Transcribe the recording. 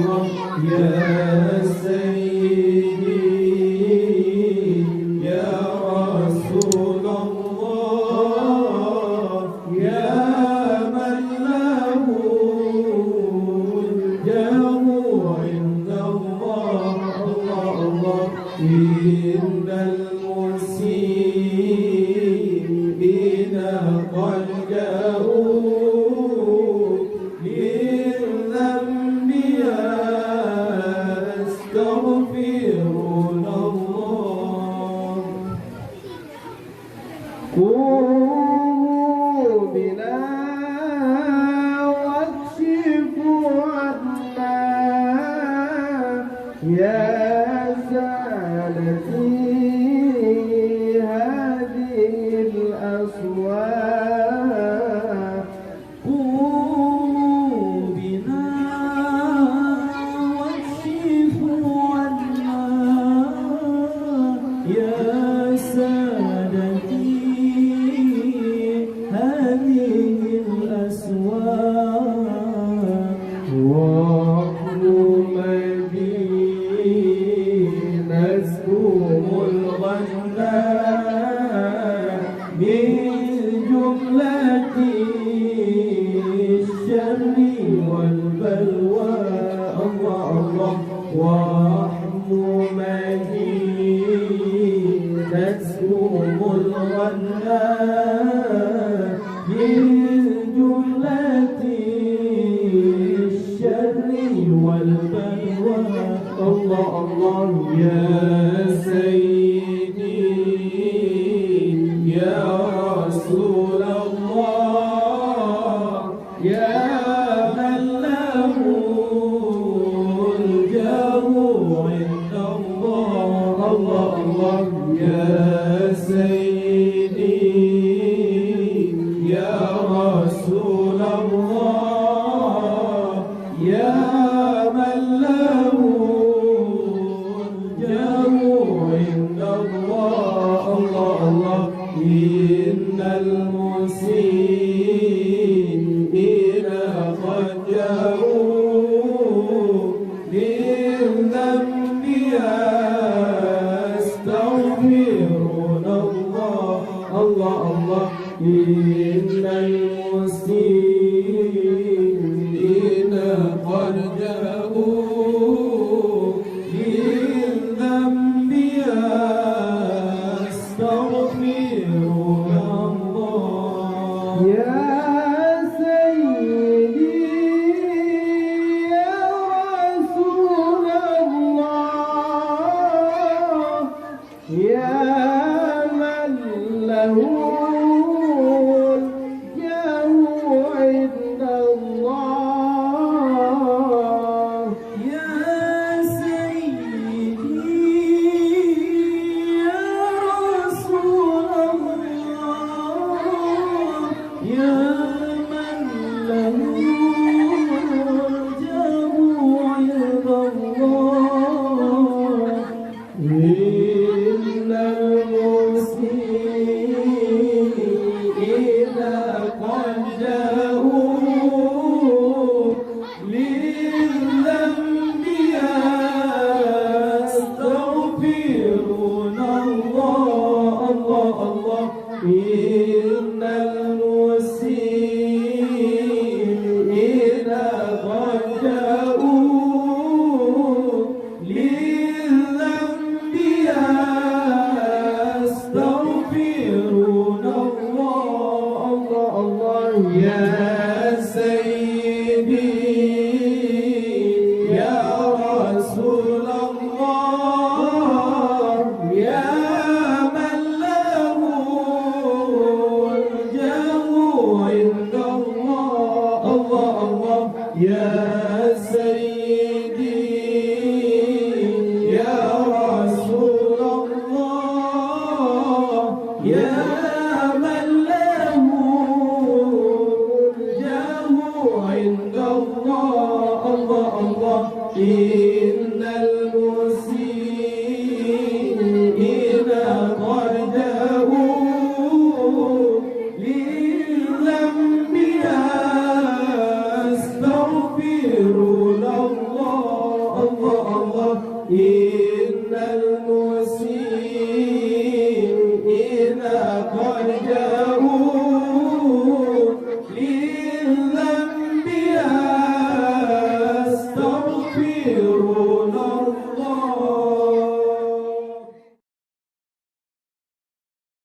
الله يا سيدي يا رسول الله يا من له الجاه عند الله الله الله إن المسيئين قد جاءوا للذنب يستغفرون الله قوموا بنا واكشفوا عنا يا سادتي هذه الأصوات قوموا بنا واكشفوا عنا يا سادتي هذه الأصوات وقلوا نسكم الغناء من جملة الشر والبلوى الله الله واحموا نسكم الغناء من جملة الشر والبلوى الله الله يا سيدي يا رسول الله يا من له الجاه عند الله الله الله يا سيدي يا رسول الله يا من له الجاه عند الله الله الله إن المسيئين قد جاءوا للذنب يستغفرون الله الله الله إن المسيئين قد جاءوا للذنب يستغفرون الله يا سيدي يا رسول الله يا من له الجاه عند الله يا سيدي يا رسول الله يا من له الجاه عند الله إن المسيئين قد جاءوا للذنب يستغفرون الله الله الله إن المسيئين قد جاءوا للذنب يستغفرون الله الله الله يا سيدي يا رسول الله يا من له الجاه عند الله الله الله يا سيدي يا رسول الله يا من له الجاه عند الله الله الله